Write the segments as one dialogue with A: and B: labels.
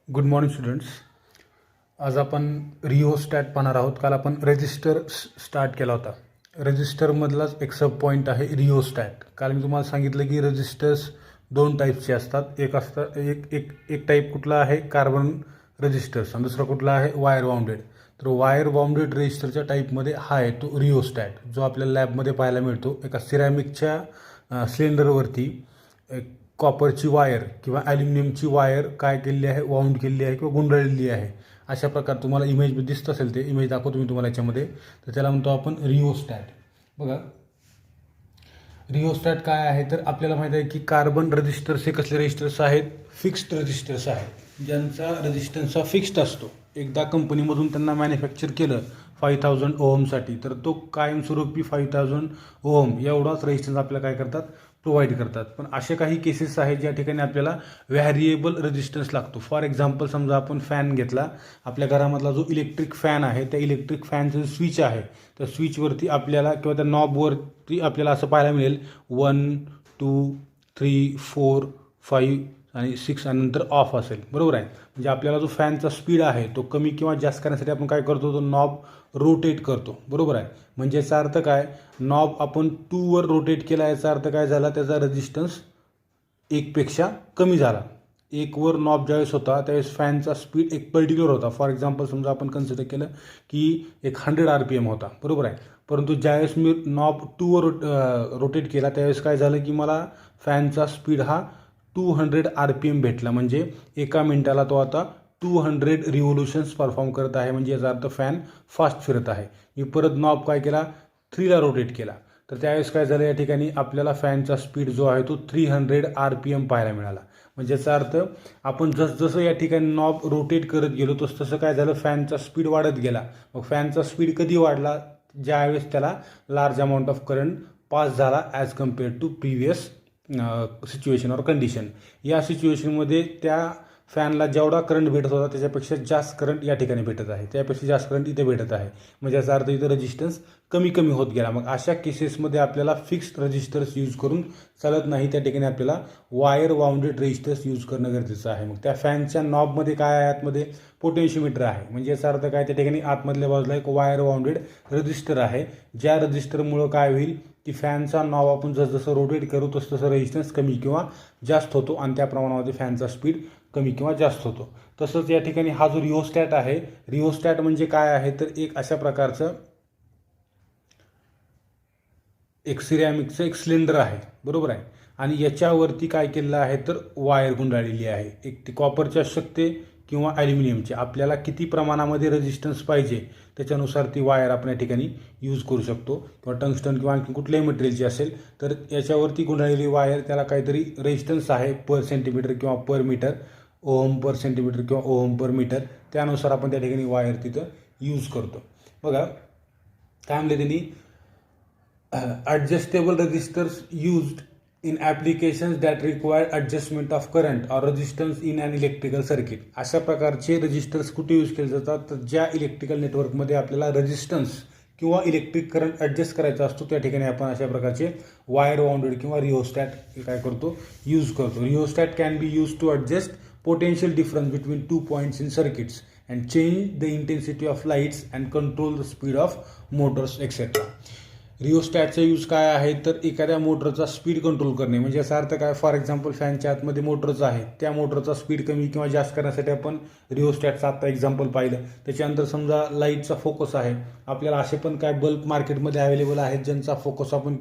A: Good morning students. आज आपण rheostat पाहणार आहोत. काल आपण रजिस्टर स्टार्ट केला होता. रजिस्टरमधलाच एक सब पॉईंट आहे रिओस्टॅट. काल मी तुम्हाला सांगितलं की रजिस्टर्स दोन टाईपचे असतात. एक टाईप कुठला आहे कार्बन रजिस्टर्स आणि दुसरा कुठला आहे वायर बाउंडेड. तर वायर बाउंडेड रजिस्टरच्या टाईपमध्ये हा आहे तो रिओस्टॅट, जो आपल्याला लॅबमध्ये पाहायला मिळतो. एका सिरॅमिकच्या सिलेंडरवरती एक कॉपरची वायर किंवा ॲल्युमिनियमची वायर काय केलेली आहे, वाऊंड केलेली आहे किंवा गुंडाळलेली आहे. अशा प्रकारे तुम्हाला इमेज दिसत असेल, ते इमेज दाखवतो मी तुम्हाला याच्यामध्ये. तर त्याला म्हणतो आपण रिओस्टॅट. बघा, रिओस्टॅट काय आहे तर आपल्याला माहीत आहे की कार्बन रजिस्टर्स हे कसले रजिस्टर्स आहेत, फिक्स्ड रजिस्टर्स आहेत, ज्यांचा रेजिस्टन्स हा फिक्स्ड असतो. एकदा कंपनीमधून त्यांना मॅन्युफॅक्चर केलं 5000 ओहमसाठी, तर तो कायमस्वरूपी 5000 ओहम एवढाच रेजिस्टन्स आपल्याला काय करतात, प्रोव्हाइड करतात. पण असे काही केसेस आहेत ज्या ठिकाणी आपल्याला व्हॅरिएबल रेजिस्टन्स लागतो. फॉर एक्झाम्पल, समजा आपण फॅन घेतला. आपल्या घरामधला जो इलेक्ट्रिक फॅन आहे, त्या इलेक्ट्रिक फॅनचं स्विच आहे, त्या स्विचवरती आपल्याला किंवा त्या नॉबवरती आपल्याला असं पाहायला मिळेल 1 2 3 4 5 आणि 6 आणि नंतर ऑफ असेल. बरोबर आहे. म्हणजे आपल्याला जो फॅनचा स्पीड आहे तो कमी किंवा जास्त करण्यासाठी आपण काय करतो, तो नॉब रोटेट करतो. बरोबर आहे. म्हणजे याचा अर्थ काय, नॉब आपण 2 वर रोटेट केला, याचा अर्थ काय झाला, त्याचा रेजिस्टन्स 1 पेक्षा कमी झाला. 1 वर नॉब ज्यावेळेस होता त्यावेळेस फॅनचा स्पीड एक पर्टिक्युलर होता. फॉर एक्झाम्पल, समजा आपण कन्सिडर केलं की एक 100 RPM होता. बरोबर आहे. परंतु ज्यावेळेस मी नॉब 2 वर रोटेट केला त्यावेळेस काय झालं की मला फॅनचा स्पीड हा 200 RPM भेटला. म्हणजे एका मिनिटाला तो आता 200 रिव्होल्युशन्स परफॉर्म करत आहे. म्हणजे याचा अर्थ फॅन फास्ट फिरत आहे. मी परत नॉब काय केला, 3 ला रोटेट केला, तर त्यावेळेस काय झालं, या ठिकाणी आपल्याला फॅनचा स्पीड जो आहे तो 300 RPM पाहायला मिळाला. म्हणजे याचा अर्थ आपण जसं या ठिकाणी नॉब रोटेट करत गेलो तसं काय झालं, फॅनचा स्पीड वाढत गेला. मग फॅनचा स्पीड कधी वाढला, ज्यावेळेस त्याला large amount of current pass झाला as compared to previous situation और कंडिशन. या सिच्युएशनमध्ये त्या फॅनला जेवढा करंट भेटत होता त्याच्यापेक्षा जास्त करंट या ठिकाणी भेटत आहे, त्यापेक्षा जास्त करंट इथे भेटत आहे. म्हणजे याचा अर्थ इथं रेजिस्टन्स कमी कमी होत गेला. मग अशा केसेसमध्ये आपल्याला फिक्स्ड रजिस्टर्स यूज करून चालत नाही. त्या ठिकाणी आपल्याला वायर बाउंडेड रजिस्टर्स यूज करणं गरजेचं आहे. मग त्या फॅनच्या नॉबमध्ये काय आहे, आतमध्ये पोटेन्शिओमीटर आहे. म्हणजे याचा अर्थ काय, त्या ठिकाणी आतमधल्या बाजूला एक वायर बाउंडेड रजिस्टर आहे. ज्या रजिस्टरमुळं काय होईल की फॅनचा नॉब आपण जसं रोटेट करू तसं रेजिस्टन्स कमी किंवा जास्त होतो आणि त्या प्रमाणामध्ये फॅनचा स्पीड कमी किंवा जास्त होतो. तसंच या ठिकाणी हा जो रिओस्टॅट आहे, रिओस्टॅट म्हणजे काय आहे तर एक अशा प्रकारचं एक सिरॅमिकचं एक सिलेंडर आहे. बरोबर आहे. आणि याच्यावरती काय केलेलं आहे तर वायर गुंडाळलेली आहे. एक ती कॉपरची असू शकते किंवा ॲल्युमिनियमची. आपल्याला किती प्रमाणामध्ये रेजिस्टन्स पाहिजे त्याच्यानुसार ती वायर आपण या ठिकाणी यूज करू शकतो, किंवा टंगस्टन किंवा आणखी कुठल्याही मटेरियलची असेल तर याच्यावरती गुंडाळलेली वायर, त्याला काहीतरी रेजिस्टन्स आहे पर सेंटीमीटर किंवा पर मीटर, ओहम पर सेंटीमीटर किंवा ओहम पर मीटर, त्यानुसार आपण त्या ठिकाणी वायर तिथं यूज करतो. बघा काय म्हणले त्यांनी, adjustable resistors used in applications that require adjustment of current or resistance in an electrical circuit. अशा प्रकारचे रजिस्टर्स कुठे यूज केले जातात तर ज्या इलेक्ट्रिकल नेटवर्कमध्ये आपल्याला रेजिस्टन्स किंवा इलेक्ट्रिक करंट ॲडजस्ट करायचा असतो त्या ठिकाणी आपण अशा प्रकारचे वायर बाउंडेड किंवा रिओस्टॅट काय करतो, यूज करतो. Rheostat can be use to adjust potential difference between 2 points in circuits and change the intensity of lights and control the speed of motors etcetera. रिओस्टॅटचा यूज काय आहे तर एखाद्या मोटरचा स्पीड कंट्रोल करणे. म्हणजे याचा अर्थ काय, फॉर एक्झाम्पल फॅनच्या आतमध्ये मोटरचा आहे, त्या मोटरचा स्पीड कमी किंवा जास्त करण्यासाठी आपण रिओस्टॅटचं आत्ता एक्झाम्पल पाहिलं. त्याच्यानंतर समजा लाईटचा फोकस आहे, आपल्याला असे पण काय बल्ब मार्केटमध्ये अवेलेबल आहेत ज्यांचा फोकस आपण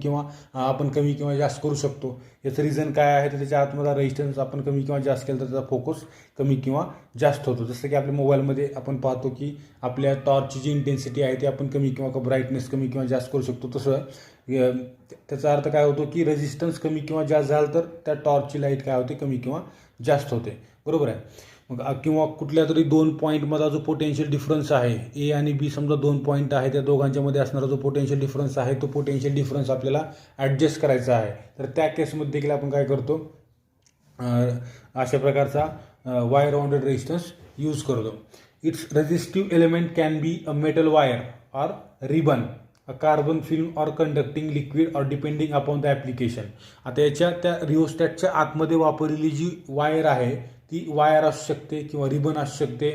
A: कमी किंवा जास्त करू शकतो. याचं रिझन काय आहे तर त्याच्या आतमध्ये रेजिस्टन्स आपण कमी किंवा जास्त केलं तर त्याचा फोकस कमी किंवा जास्त होतो. जसं की आपल्या मोबाईलमध्ये आपण पाहतो की आपल्या टॉर्चची जी इंटेन्सिटी आहे ती आपण कमी किंवा ब्राईटनेस कमी किंवा जास्त करू शकतो. तसं त्याचा अर्थ काय होतो की रेजिस्टन्स कमी किंवा जास्त झालं तर त्या टॉर्चची लाईट काय होते, कमी किंवा जास्त होते. बरोबर आहे. मग किंवा कुठल्या तरी 2 पॉईंटमधला जो पोटेन्शियल डिफरन्स आहे, ए आणि बी समजा 2 पॉईंट आहे, त्या दोघांच्या मध्ये असणारा जो पोटेन्शियल डिफरन्स आहे तो पोटेन्शियल डिफरन्स आपल्याला ॲडजस्ट करायचा आहे. तर त्या केसमध्ये देखील आपण काय करतो, अशा प्रकारचा वायर बाउंडेड रेजिस्टन्स यूज करतो. It's resistive element can be a metal wire or ribbon, a carbon film or conducting liquid or depending upon the application. आता याच्या त्या रिओस्टॅटच्या आतमध्ये वापरलेली जी वायर आहे ती वायर असू शकते किंवा रिबन असू शकते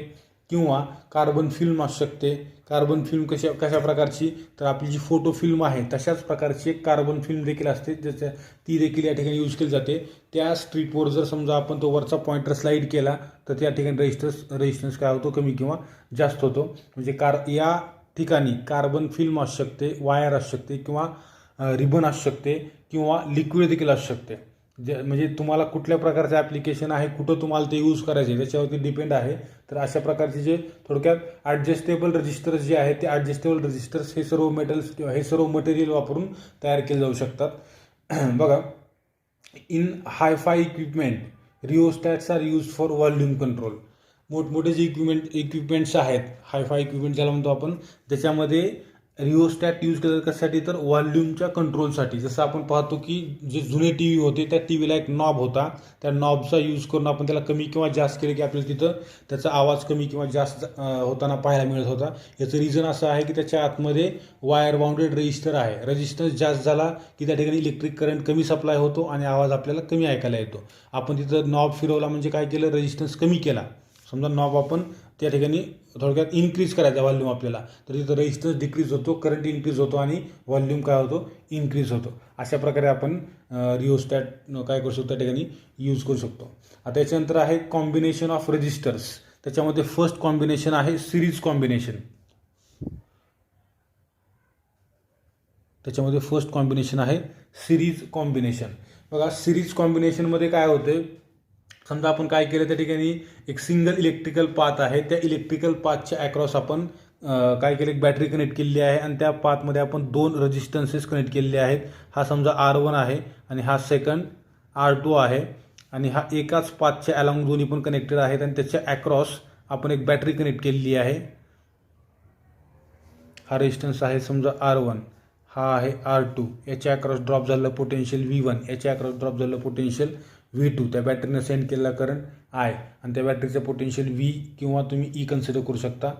A: किंवा कार्बन फिल्म असू शकते. कार्बन फिल्म कशा प्रकारची, तर आपली जी फोटो फिल्म आहे तशाच प्रकारची एक कार्बन फिल्म देखील असते, ती देखील या ठिकाणी यूज केली जाते. त्या स्ट्रीपवर जर समजा आपण तो वरचा पॉइंटर स्लाईड केला तर त्या ठिकाणी रेजिस्टन्स काय होतो, कमी किंवा जास्त होतो. म्हणजे या ठिकाणी कार्बन फिल्म असू शकते, वायर असू शकते किंवा रिबन असू शकते किंवा लिक्विड देखील असू शकते. म्हणजे तुम्हाला कुठल्या प्रकारचं ॲप्लिकेशन आहे, कुठं तुम्हाला ते यूज करायचे त्याच्यावरती डिपेंड आहे. तर अशा प्रकारचे जे थोडक्यात ॲडजस्टेबल रजिस्टर्स जे आहेत ते ॲडजस्टेबल रजिस्टर्स हे सर्व मेटल्स किंवा हे सर्व मटेरियल वापरून तयार केले जाऊ शकतात. बघा, in hifi equipment rheostats are use for volume control. मोठमोठे जे इक्विपमेंट्स आहेत, हायफाय इक्विपमेंट ज्याला म्हणतो आपण, त्याच्यामध्ये रिओस्टॅट यूज केलं कशासाठी, तर व्हॉल्यूमच्या कंट्रोलसाठी. जसं आपण पाहतो की जे जुने टी व्ही होते त्या टी व्हीला एक नॉब होता, त्या नॉबचा यूज करून आपण त्याला कमी किंवा जास्त केलं की आपल्याला तिथं त्याचा आवाज कमी किंवा जास्त होताना पाहायला मिळत होता. याचं रिझन असं आहे की त्याच्या आतमध्ये वायर बाउंडेड रेजिस्टर आहे. रेजिस्टन्स जास्त झाला की त्या ठिकाणी इलेक्ट्रिक करंट कमी सप्लाय होतो आणि आवाज आपल्याला कमी ऐकायला येतो. आपण तिथं नॉब फिरवला म्हणजे काय केलं, रेजिस्टन्स कमी केला. समजा नॉब आपण त्या ठिकाणी थोडक्यात इन्क्रीज करायचा व्हॉल्यूम आपल्याला, तर तिथं रेजिस्टन्स डिक्रीज होतो, करंट इन्क्रीज होतो आणि व्हॉल्यूम काय होतो, इन्क्रीज होतो. अशा प्रकारे आपण रिओस्टॅट काय करू शकतो, त्या ठिकाणी यूज करू शकतो. आता याच्यानंतर आहे कॉम्बिनेशन ऑफ रजिस्टर्स. त्याच्यामध्ये फर्स्ट कॉम्बिनेशन आहे सिरीज कॉम्बिनेशन. त्याच्यामध्ये फर्स्ट कॉम्बिनेशन आहे सिरीज कॉम्बिनेशन. बघा, सिरीज कॉम्बिनेशनमध्ये काय होते, समजा आपण काय केलं, त्या ठिकाणी एक सिंगल इलेक्ट्रिकल पाथ आहे, त्या इलेक्ट्रिकल पाथच्या अक्रॉस आपण काय केलं, एक बॅटरी कनेक्ट केलेली आहे आणि त्या पाथमध्ये आपण 2 रेजिस्टन्सेस कनेक्ट केलेले आहेत. हा समजा R1 आहे आणि हा सेकंड R2 आहे आणि हा एकाच पाथच्या अलॉंग दोन्ही पण कनेक्टेड आहेत आणि त्याच्या अक्रॉस आपण एक बॅटरी कनेक्ट केलेली आहे. हा रेजिस्टन्स आहे समजा R1, हा आहे R2. याच्या अक्रॉस ड्रॉप झालेलं पोटेन्शियल V1, याच्या अक्रॉस ड्रॉप झालेलं पोटेन्शियल V2. त्या बॅटरीनं सेंड केलेला करंट I आणि त्या बॅटरीचं पोटेन्शियल V किंवा तुम्ही E कन्सिडर करू शकता,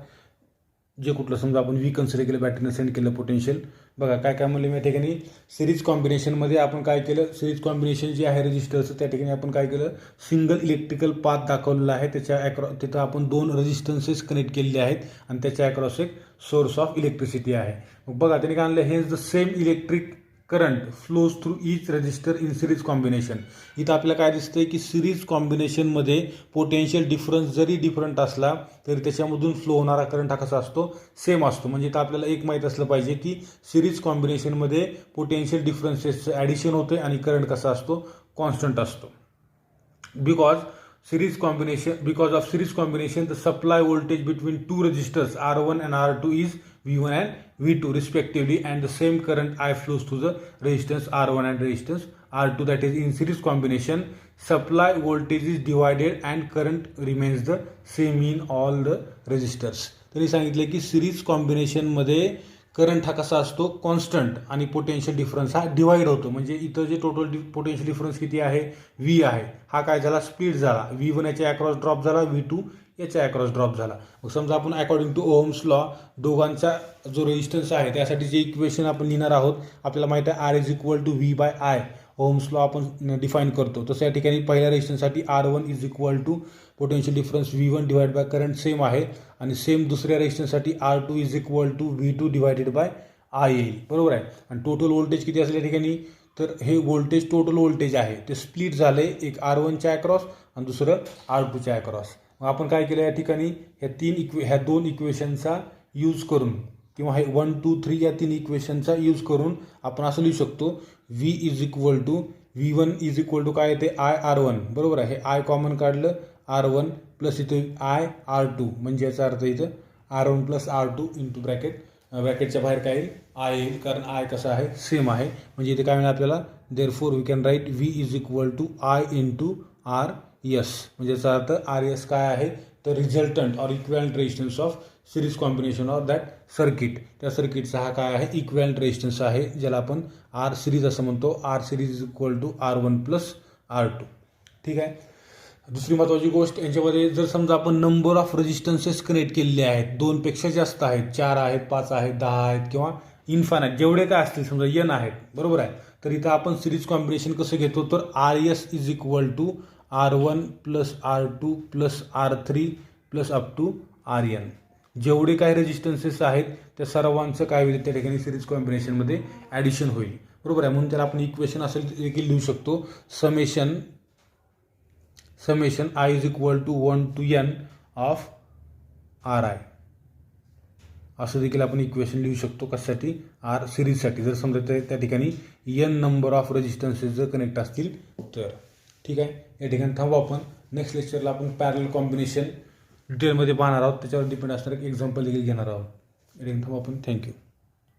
A: जे कुठलं. समजा आपण V कन्सिडर केलं, बॅटरीनं सेंड केलं पोटेन्शियल. बघा काय काय म्हणलं मी, या ठिकाणी सिरीज कॉम्बिनेशनमध्ये आपण काय केलं, सिरीज कॉम्बिनेशन जे आहे रजिस्टरचं, त्या ठिकाणी आपण काय केलं, सिंगल इलेक्ट्रिकल पाथ दाखवलेला आहे. त्याच्या तिथं आपण 2 रेजिस्टन्सेस कनेक्ट केलेले आहेत आणि त्याच्या अक्रॉस एक सोर्स ऑफ इलेक्ट्रिसिटी आहे. मग बघा त्यांनी काय आणलं, हे the same electric current flows through each resistor in series combination. इथं आपल्याला काय दिसतंय की सिरीज कॉम्बिनेशनमध्ये पोटेन्शियल डिफरन्स जरी डिफरंट असला तरी त्याच्यामधून फ्लो होणारा करंट हा कसा असतो, सेम असतो. म्हणजे इथं आपल्याला एक माहीत असलं पाहिजे की सिरीज कॉम्बिनेशनमध्ये पोटेन्शियल डिफरन्सेसचं ॲडिशन होते आणि करंट कसा असतो, कॉन्स्टंट असतो. Because of series combination, the supply voltage between 2 resistors R1 and R2 is V1 and V2 respectively, and the same current I flows through the resistance R1 and resistance R2. That is, in series combination, supply voltage is divided and current remains the same in all the resistors. त्यांनी सांगितले की series कॉम्बिनेशनमध्ये current हा कसा असतो, constant, आणि potential difference हा divide होतो. म्हणजे इथं जे टोटल पोटेन्शियल डिफरन्स किती आहे, V आहे, हा काय झाला, स्प्लिट झाला. V1 याच्या अक्रॉस ड्रॉप झाला, V2 याच्या अक्रॉस ड्रॉप झाला. मग समजा आपण अकॉर्डिंग टू ओहम्स लॉ दोघांचा जो रेजिस्टन्स आहे त्यासाठी जे इक्वेशन आपण लिहिणार आहोत, आपल्याला माहिती आहे R is V by I. Ohm's law आपण डिफाईन करतो. तसं या ठिकाणी पहिल्या रेजिस्टन्ससाठी R1 is potential difference V1 divide by current same आहे आणि सेम दुसऱ्या रेजिस्टन्ससाठी R2 is V2 divided by I येईल, बरोबर आहे. आणि टोटल व्होल्टेज किती असेल या ठिकाणी, तर हे व्होल्टेज टोटल व्होल्टेज आहे ते स्प्लिट झाले, एक R1च्या अक्रॉस आणि दुसरं R2च्या अक्रॉस. मग आपण काय केलं, या ठिकाणी ह्या 2 इक्वेशनचा यूज करून किंवा हे 1, 2, 3 या 3 इक्वेशनचा यूज करून आपण असं लिहू शकतो, V1 इज काय येते, I/R1, बरोबर आहे. हे I कॉमन काढलं, R1 प्लस इथं I/R2, म्हणजे याचा अर्थ इथं R1 प्लस R2 इंटू ब्रॅकेटच्या बाहेर काय येईल, I येईल, कारण I कसा आहे, सेम आहे. म्हणजे इथे काय मिळेल आपल्याला, therefore we can write V is I into RS. म्हणजे याचा अर्थ RS काय आहे, तर resultant or equivalent resistance of series combination of that circuit. त्या सर्किटचा हा काय आहे, इक्विव्हॅलंट रेजिस्टन्स आहे, ज्याला आपण R सिरीज असं म्हणतो. R series is R1 plus R2. ठीक आहे. दुसरी महत्त्वाची गोष्ट, यांच्यामध्ये जर समजा आपण नंबर ऑफ रेजिस्टन्सेस कनेक्ट केलेले आहेत, 2पेक्षा जास्त आहेत, 4 आहेत, 5 आहेत, 10 आहेत किंवा इन्फानाईट जेवढे काय असतील, समजा N आहेत, बरोबर आहे. तर इथं आपण सिरीज कॉम्बिनेशन कसं घेतो, तर RS is R1 plus R2 plus R3 plus up to RN. जेवढे काही रेजिस्टन्सेस आहेत त्या सर्वांचं काय होईल त्या ठिकाणी सिरीज कॉम्बिनेशनमध्ये ॲडिशन होईल. बरोबर आहे. म्हणून त्याला आपण इक्वेशन असं देखील लिहू शकतो, summation I is equal to 1 to n of RI. असं देखील आपण इक्वेशन लिहू शकतो. कशासाठी? आर सिरीजसाठी. जर समजा त्या ठिकाणी n नंबर ऑफ रेजिस्टन्सेस जर कनेक्ट असतील तर. ठीक आहे. या ठिकाणी थांबू आपण. नेक्स्ट लेक्चरला आपण पॅरलल कॉम्बिनेशन डिटेलमध्ये पाहणार आहोत. त्याच्यावर डिपेंड असणारं एक एक्झाम्पल देखील घेणार आहोत. या ठिकाणी थांबू आपण. थँक्यू.